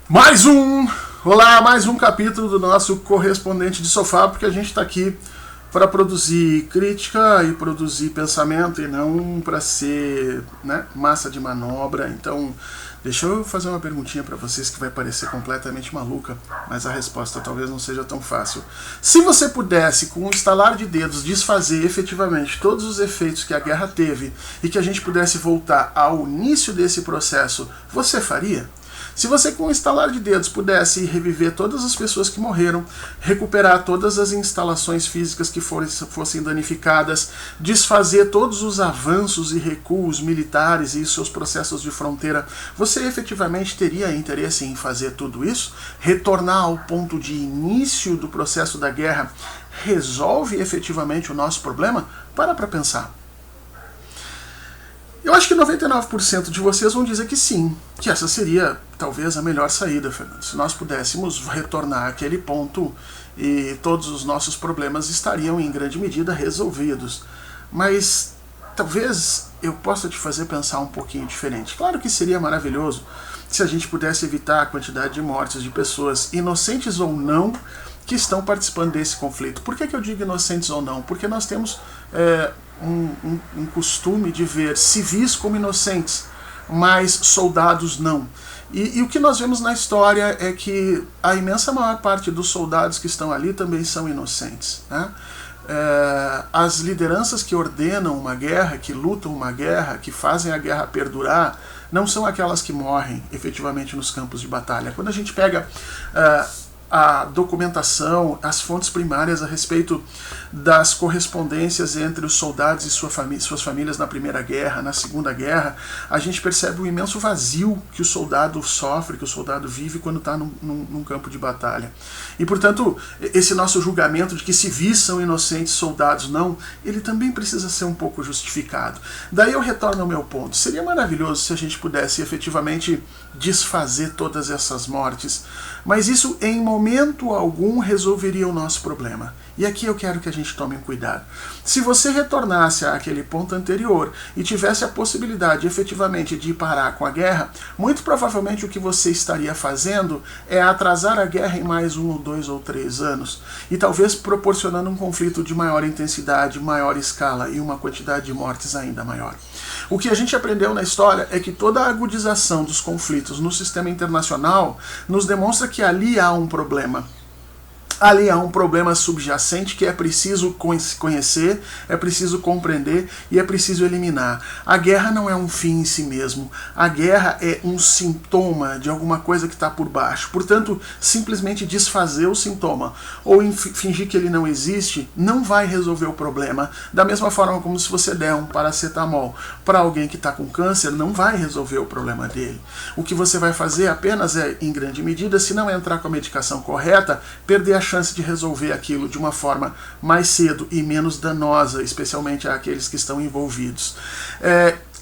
Mais um capítulo do nosso Correspondente de Sofá, porque a gente está aqui para produzir crítica e produzir pensamento e não para ser, massa de manobra. Então, deixa eu fazer uma perguntinha para vocês que vai parecer completamente maluca, mas a resposta talvez não seja tão fácil. Se você pudesse, com um estalar de dedos, desfazer efetivamente todos os efeitos que a guerra teve e que a gente pudesse voltar ao início desse processo, você faria? Se você, com um estalar de dedos, pudesse reviver todas as pessoas que morreram, recuperar todas as instalações físicas que fossem danificadas, desfazer todos os avanços e recuos militares e os seus processos de fronteira, você efetivamente teria interesse em fazer tudo isso? Retornar ao ponto de início do processo da guerra resolve efetivamente o nosso problema? Para pensar. Eu acho que 99% de vocês vão dizer que sim, que essa seria talvez a melhor saída, Fernando. Se nós pudéssemos retornar àquele ponto e todos os nossos problemas estariam em grande medida resolvidos. Mas talvez eu possa te fazer pensar um pouquinho diferente. Claro que seria maravilhoso se a gente pudesse evitar a quantidade de mortes de pessoas, inocentes ou não, que estão participando desse conflito. Por que eu digo inocentes ou não? Porque nós temos um costume de ver civis como inocentes, mas soldados não. E o que nós vemos na história é que a imensa maior parte dos soldados que estão ali também são inocentes, né? As lideranças que ordenam uma guerra, que lutam uma guerra, que fazem a guerra perdurar, não são aquelas que morrem efetivamente nos campos de batalha. Quando a gente pega a documentação, as fontes primárias a respeito das correspondências entre os soldados e suas famílias na Primeira Guerra, na Segunda Guerra, a gente percebe o imenso vazio que o soldado sofre, que o soldado vive quando está num campo de batalha. E, portanto, esse nosso julgamento de que civis são inocentes, soldados não, ele também precisa ser um pouco justificado. Daí eu retorno ao meu ponto. Seria maravilhoso se a gente pudesse efetivamente desfazer todas essas mortes, mas isso em momento algum resolveria o nosso problema. E aqui eu quero que a gente tome um cuidado. Se você retornasse àquele ponto anterior e tivesse a possibilidade efetivamente de parar com a guerra, muito provavelmente o que você estaria fazendo é atrasar a guerra em mais 1 ou 2 ou 3 anos, e talvez proporcionando um conflito de maior intensidade, maior escala e uma quantidade de mortes ainda maior. O que a gente aprendeu na história é que toda a agudização dos conflitos no sistema internacional nos demonstra que ali há um problema. Ali há um problema subjacente que é preciso conhecer, é preciso compreender e é preciso eliminar. A guerra não é um fim em si mesmo. A guerra é um sintoma de alguma coisa que está por baixo. Portanto, simplesmente desfazer o sintoma ou fingir que ele não existe não vai resolver o problema. Da mesma forma como se você der um paracetamol para alguém que está com câncer, não vai resolver o problema dele. O que você vai fazer apenas é, em grande medida, se não entrar com a medicação correta, perder a chance de resolver aquilo de uma forma mais cedo e menos danosa, especialmente àqueles que estão envolvidos.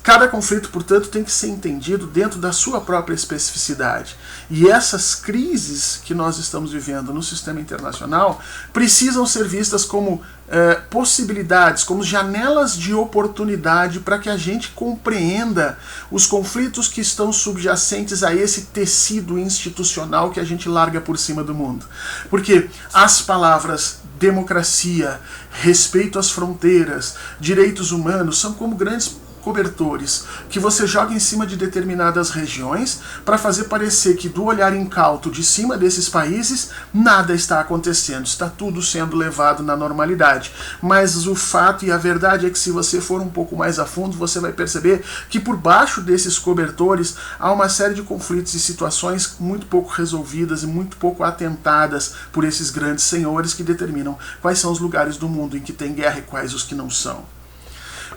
Cada conflito, portanto, tem que ser entendido dentro da sua própria especificidade. E essas crises que nós estamos vivendo no sistema internacional precisam ser vistas como possibilidades, como janelas de oportunidade para que a gente compreenda os conflitos que estão subjacentes a esse tecido institucional que a gente larga por cima do mundo. Porque as palavras democracia, respeito às fronteiras, direitos humanos são como grandes cobertores que você joga em cima de determinadas regiões para fazer parecer que do olhar incauto de cima desses países nada está acontecendo, está tudo sendo levado na normalidade. Mas o fato e a verdade é que se você for um pouco mais a fundo, você vai perceber que por baixo desses cobertores há uma série de conflitos e situações muito pouco resolvidas e muito pouco atentadas por esses grandes senhores que determinam quais são os lugares do mundo em que tem guerra e quais os que não são.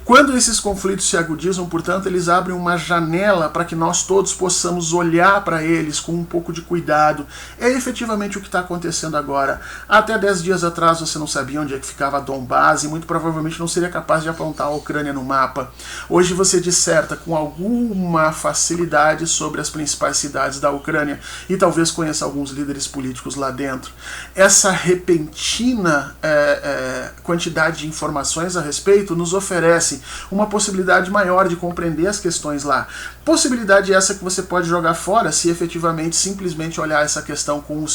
Quando esses conflitos se agudizam, portanto, eles abrem uma janela para que nós todos possamos olhar para eles com um pouco de cuidado. É efetivamente o que está acontecendo agora. Até 10 dias atrás você não sabia onde é que ficava Donbás e muito provavelmente não seria capaz de apontar a Ucrânia no mapa. Hoje você disserta com alguma facilidade sobre as principais cidades da Ucrânia e talvez conheça alguns líderes políticos lá dentro. Essa repentina quantidade de informações a respeito nos oferece oferece uma possibilidade maior de compreender as questões lá. Possibilidade essa que você pode jogar fora se efetivamente simplesmente olhar essa questão com o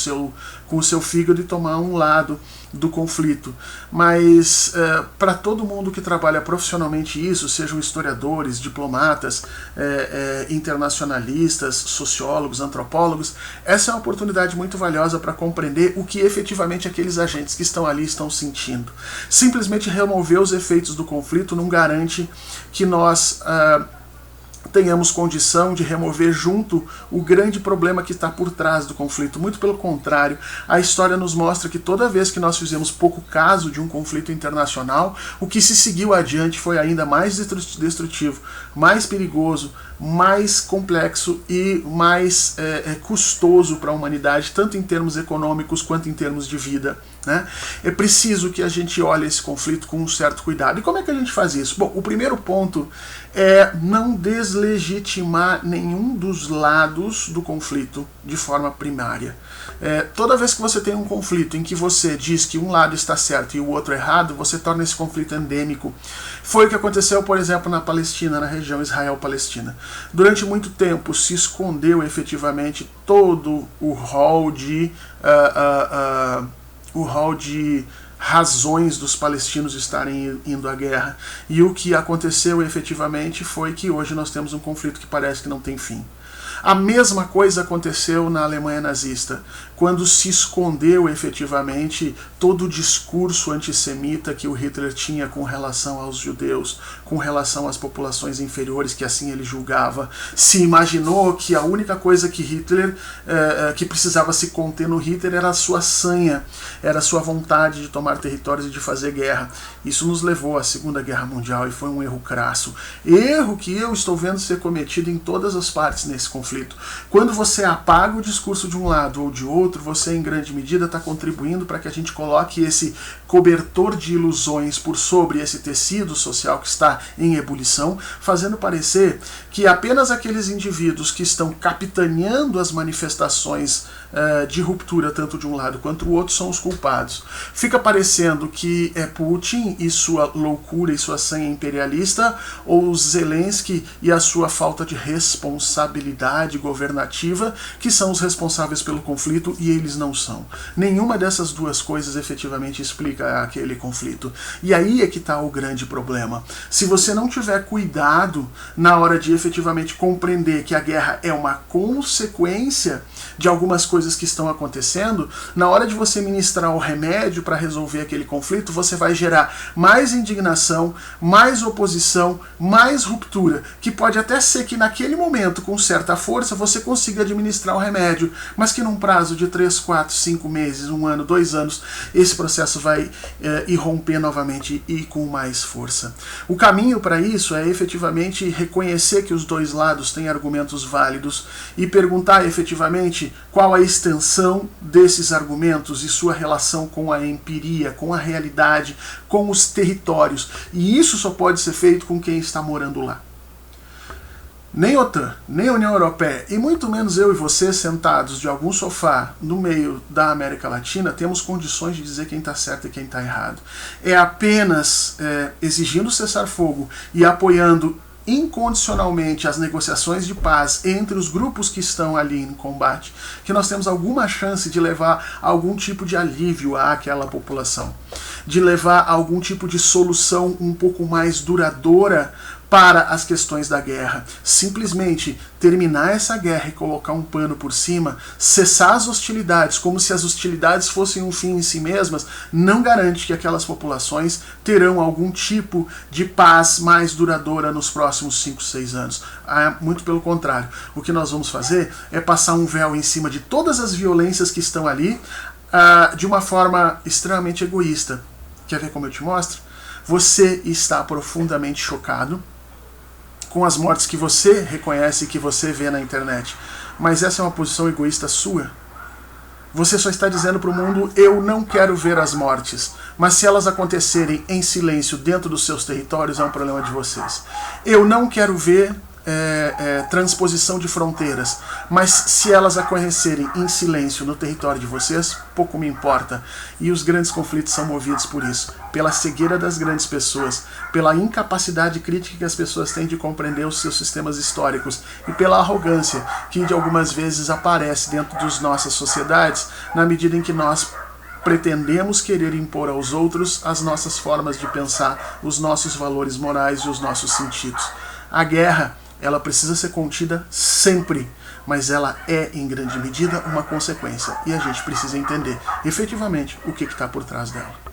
seu fígado e tomar um lado do conflito. Mas para todo mundo que trabalha profissionalmente isso, sejam historiadores, diplomatas, internacionalistas, sociólogos, antropólogos, essa é uma oportunidade muito valiosa para compreender o que efetivamente aqueles agentes que estão ali estão sentindo. Simplesmente remover os efeitos do conflito não garante que nós tenhamos condição de remover junto o grande problema que está por trás do conflito. Muito pelo contrário, a história nos mostra que toda vez que nós fizemos pouco caso de um conflito internacional, o que se seguiu adiante foi ainda mais destrutivo, mais perigoso, mais complexo e mais custoso para a humanidade, tanto em termos econômicos quanto em termos de vida. Né? É preciso que a gente olhe esse conflito com um certo cuidado. E como é que a gente faz isso? Bom, o primeiro ponto é não deslegitimar nenhum dos lados do conflito de forma primária. Toda vez que você tem um conflito em que você diz que um lado está certo e o outro errado, você torna esse conflito endêmico. Foi o que aconteceu, por exemplo, na Palestina, na região Israel-Palestina. Durante muito tempo se escondeu efetivamente todo o rol de razões dos palestinos estarem indo à guerra. E o que aconteceu efetivamente foi que hoje nós temos um conflito que parece que não tem fim. A mesma coisa aconteceu na Alemanha nazista, quando se escondeu efetivamente todo o discurso antissemita que o Hitler tinha com relação aos judeus, com relação às populações inferiores, que assim ele julgava. Se imaginou que a única coisa que Hitler, que precisava se conter no Hitler era a sua sanha, era a sua vontade de tomar territórios e de fazer guerra. Isso nos levou à Segunda Guerra Mundial e foi um erro crasso. Erro que eu estou vendo ser cometido em todas as partes nesse conflito. Quando você apaga o discurso de um lado ou de outro, você em grande medida está contribuindo para que a gente coloque esse cobertor de ilusões por sobre esse tecido social que está em ebulição, fazendo parecer que apenas aqueles indivíduos que estão capitaneando as manifestações de ruptura tanto de um lado quanto do outro são os culpados. Fica parecendo que é Putin e sua loucura e sua sanha imperialista, ou Zelensky e a sua falta de responsabilidade governativa que são os responsáveis pelo conflito, e eles não são. Nenhuma dessas duas coisas efetivamente explica aquele conflito. E aí é que está o grande problema. Se você não tiver cuidado na hora de efetivamente compreender que a guerra é uma consequência de algumas coisas que estão acontecendo, na hora de você ministrar o remédio para resolver aquele conflito, você vai gerar mais indignação, mais oposição, mais ruptura, que pode até ser que naquele momento, com certa força, você consiga administrar o remédio, mas que num prazo de 3, 4, 5 meses, 1 ano, 2 anos, esse processo vai irromper novamente e com mais força. O caminho para isso é efetivamente reconhecer que os dois lados têm argumentos válidos e perguntar efetivamente qual a extensão desses argumentos e sua relação com a empiria, com a realidade, com os territórios. E isso só pode ser feito com quem está morando lá. Nem OTAN, nem União Europeia, e muito menos eu e você sentados de algum sofá no meio da América Latina temos condições de dizer quem está certo e quem está errado. É apenas exigindo cessar-fogo e apoiando incondicionalmente as negociações de paz entre os grupos que estão ali em combate, que nós temos alguma chance de levar algum tipo de alívio àquela população, de levar algum tipo de solução um pouco mais duradoura para as questões da guerra. Simplesmente terminar essa guerra e colocar um pano por cima, cessar as hostilidades, como se as hostilidades fossem um fim em si mesmas, não garante que aquelas populações terão algum tipo de paz mais duradoura nos próximos 5, 6 anos. Muito pelo contrário. O que nós vamos fazer é passar um véu em cima de todas as violências que estão ali, de uma forma extremamente egoísta. Quer ver como eu te mostro? Você está profundamente chocado com as mortes que você reconhece e que você vê na internet. Mas essa é uma posição egoísta sua. Você só está dizendo para o mundo, eu não quero ver as mortes. Mas se elas acontecerem em silêncio dentro dos seus territórios, é um problema de vocês. Eu não quero ver transposição de fronteiras, mas se elas ocorrecerem em silêncio no território de vocês, pouco me importa. E os grandes conflitos são movidos por isso, pela cegueira das grandes pessoas, pela incapacidade crítica que as pessoas têm de compreender os seus sistemas históricos e pela arrogância que de algumas vezes aparece dentro das nossas sociedades, na medida em que nós pretendemos querer impor aos outros as nossas formas de pensar, os nossos valores morais e os nossos sentidos. A guerra, ela precisa ser contida sempre, mas ela é, em grande medida, uma consequência. E a gente precisa entender, efetivamente, o que está por trás dela.